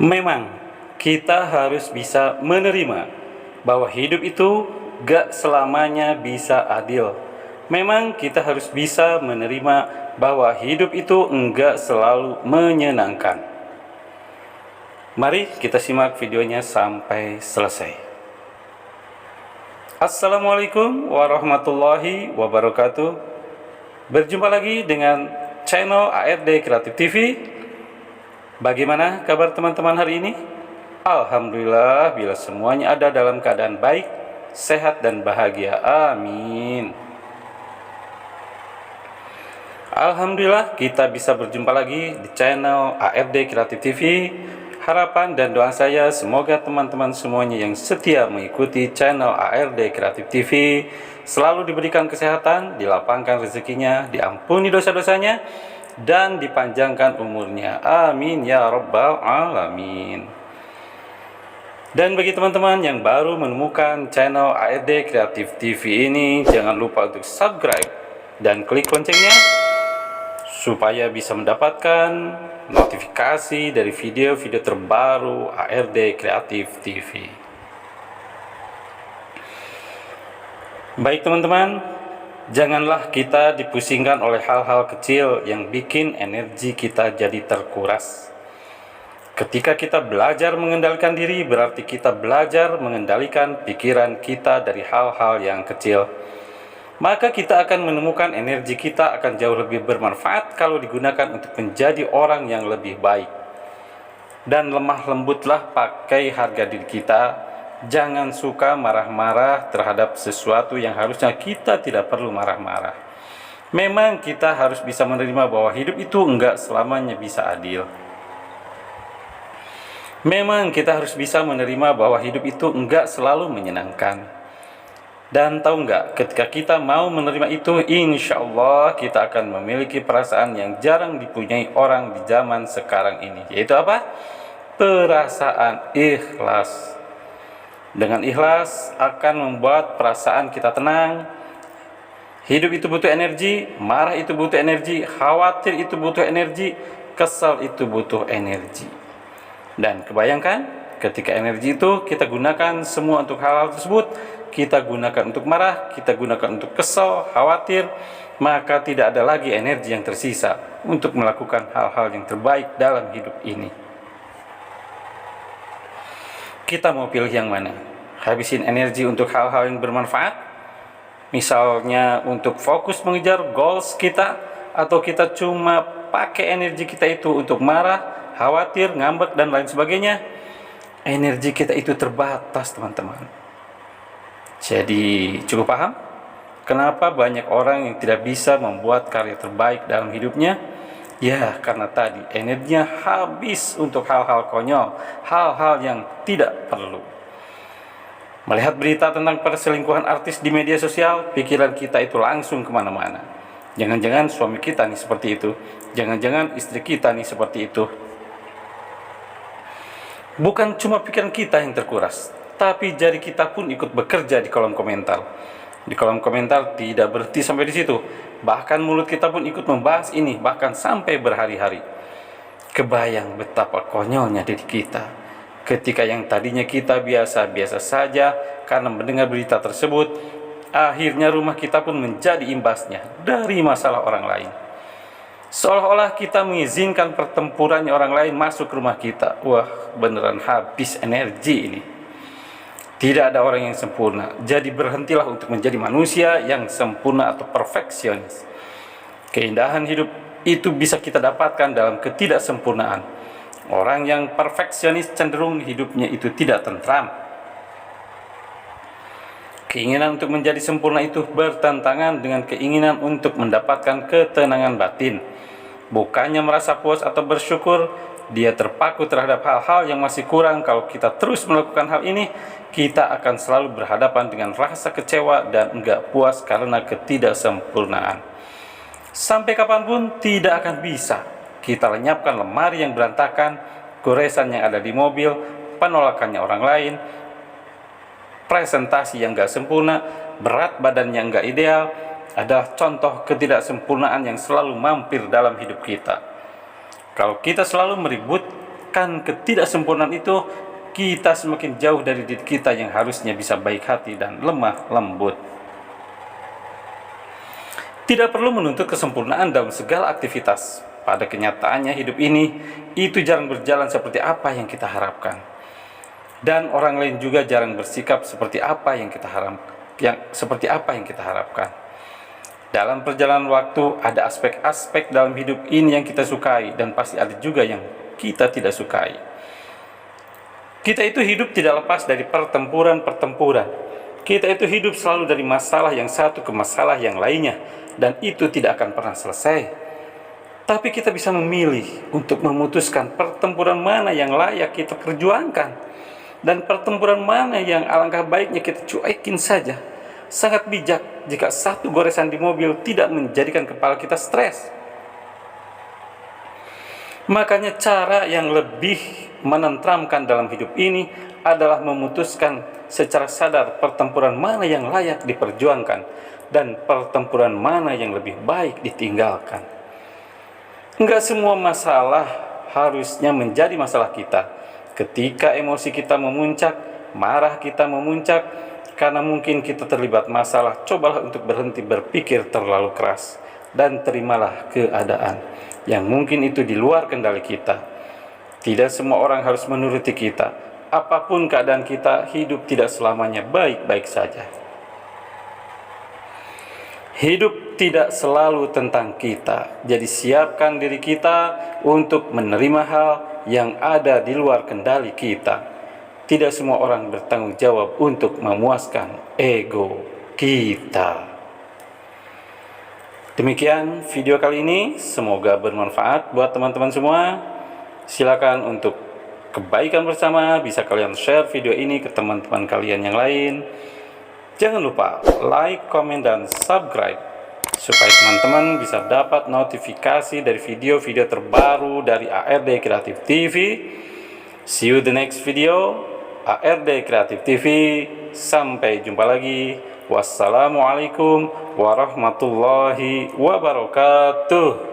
Memang kita harus bisa menerima bahwa hidup itu gak selamanya bisa adil. Memang kita harus bisa menerima bahwa hidup itu enggak selalu menyenangkan. Mari kita simak videonya sampai selesai. Assalamualaikum warahmatullahi wabarakatuh. Berjumpa lagi dengan channel ARD Kreatif TV. Bagaimana kabar teman-teman hari ini? Alhamdulillah bila semuanya ada dalam keadaan baik, sehat dan bahagia. Amin. Alhamdulillah kita bisa berjumpa lagi di channel ARD Kreatif TV. Harapan dan doa saya semoga teman-teman semuanya yang setia mengikuti channel ARD Kreatif TV selalu diberikan kesehatan, dilapangkan rezekinya, diampuni dosa-dosanya, dan dipanjangkan umurnya. Amin ya rabbal alamin. Dan bagi teman-teman yang baru menemukan channel ARD Kreatif TV ini, jangan lupa untuk subscribe dan klik loncengnya supaya bisa mendapatkan notifikasi dari video-video terbaru ARD Kreatif TV. Baik teman-teman, janganlah kita dipusingkan oleh hal-hal kecil yang bikin energi kita jadi terkuras. Ketika kita belajar mengendalikan diri, berarti kita belajar mengendalikan pikiran kita dari hal-hal yang kecil. Maka kita akan menemukan energi kita akan jauh lebih bermanfaat kalau digunakan untuk menjadi orang yang lebih baik. Dan lemah lembutlah pakai harga diri kita. Jangan suka marah-marah terhadap sesuatu yang harusnya kita tidak perlu marah-marah. Memang kita harus bisa menerima bahwa hidup itu enggak selamanya bisa adil. Memang kita harus bisa menerima bahwa hidup itu enggak selalu menyenangkan. Dan tahu nggak, ketika kita mau menerima itu, insya Allah kita akan memiliki perasaan yang jarang dipunyai orang di zaman sekarang ini. Yaitu apa? Perasaan ikhlas. Dengan ikhlas akan membuat perasaan kita tenang. Hidup itu butuh energi, marah itu butuh energi, khawatir itu butuh energi, kesal itu butuh energi. Dan kebayangkan, ketika energi itu kita gunakan semua untuk hal-hal tersebut, kita gunakan untuk marah, kita gunakan untuk kesal, khawatir, maka tidak ada lagi energi yang tersisa untuk melakukan hal-hal yang terbaik dalam hidup ini. Kita mau pilih yang mana? Habisin energi untuk hal-hal yang bermanfaat, misalnya untuk fokus mengejar goals kita, atau kita cuma pakai energi kita itu untuk marah, khawatir, ngambek, dan lain sebagainya. Energi kita itu terbatas, teman-teman. Jadi cukup paham kenapa banyak orang yang tidak bisa membuat karya terbaik dalam hidupnya? Ya, karena tadi energinya habis untuk hal-hal konyol, hal-hal yang tidak perlu. Melihat berita tentang perselingkuhan artis di media sosial, pikiran kita itu langsung kemana-mana. Jangan-jangan suami kita nih seperti itu, jangan-jangan istri kita nih seperti itu. Bukan cuma pikiran kita yang terkuras, tapi jari kita pun ikut bekerja di kolom komentar. Di kolom komentar tidak berhenti sampai di situ. Bahkan mulut kita pun ikut membahas ini, bahkan sampai berhari-hari. Kebayang betapa konyolnya diri kita. Ketika yang tadinya kita biasa-biasa saja karena mendengar berita tersebut, akhirnya rumah kita pun menjadi imbasnya dari masalah orang lain. Seolah-olah kita mengizinkan pertempurannya orang lain masuk ke rumah kita. Wah, beneran habis energi ini. Tidak ada orang yang sempurna, jadi berhentilah untuk menjadi manusia yang sempurna atau perfeksionis. Keindahan hidup itu bisa kita dapatkan dalam ketidaksempurnaan. Orang yang perfeksionis cenderung hidupnya itu tidak tentram. Keinginan untuk menjadi sempurna itu bertentangan dengan keinginan untuk mendapatkan ketenangan batin. Bukannya merasa puas atau bersyukur, dia terpaku terhadap hal-hal yang masih kurang. Kalau kita terus melakukan hal ini, kita akan selalu berhadapan dengan rasa kecewa dan enggak puas karena ketidaksempurnaan. Sampai kapanpun tidak akan bisa kita lenyapkan lemari yang berantakan, goresan yang ada di mobil, penolakannya orang lain, presentasi yang enggak sempurna, berat badan yang enggak ideal, adalah contoh ketidaksempurnaan yang selalu mampir dalam hidup kita. Kalau kita selalu meribut memikirkan ketidaksempurnaan itu, kita semakin jauh dari diri kita yang harusnya bisa baik hati dan lemah lembut. Tidak perlu menuntut kesempurnaan dalam segala aktivitas. Pada kenyataannya hidup ini itu jarang berjalan seperti apa yang kita harapkan. Dan orang lain juga jarang bersikap seperti apa yang kita harapkan. Dalam perjalanan waktu ada aspek-aspek dalam hidup ini yang kita sukai, dan pasti ada juga yang kita tidak sukai. Kita itu hidup tidak lepas dari pertempuran. Kita itu hidup selalu dari masalah yang satu ke masalah yang lainnya, dan itu tidak akan pernah selesai. Tapi kita bisa memilih untuk memutuskan pertempuran mana yang layak kita perjuangkan, dan pertempuran mana yang alangkah baiknya kita cuekin saja. Sangat bijak jika satu goresan di mobil tidak menjadikan kepala kita stres. Makanya cara yang lebih menenteramkan dalam hidup ini adalah memutuskan secara sadar pertempuran mana yang layak diperjuangkan dan pertempuran mana yang lebih baik ditinggalkan. Enggak semua masalah harusnya menjadi masalah kita. Ketika emosi kita memuncak, marah kita memuncak, karena mungkin kita terlibat masalah, cobalah untuk berhenti berpikir terlalu keras dan terimalah keadaan yang mungkin itu di luar kendali kita. Tidak semua orang harus menuruti kita. Apapun keadaan kita, hidup tidak selamanya baik-baik saja. Hidup tidak selalu tentang kita. Jadi siapkan diri kita untuk menerima hal yang ada di luar kendali kita. Tidak semua orang bertanggung jawab untuk memuaskan ego kita. Demikian video kali ini, semoga bermanfaat buat teman-teman semua. Silakan untuk kebaikan bersama, bisa kalian share video ini ke teman-teman kalian yang lain. Jangan lupa like, komen, dan subscribe supaya teman-teman bisa dapat notifikasi dari video-video terbaru dari ARD Kreatif TV. See you the next video, ARD Kreatif TV. Sampai jumpa lagi. Wassalamualaikum warahmatullahi wabarakatuh.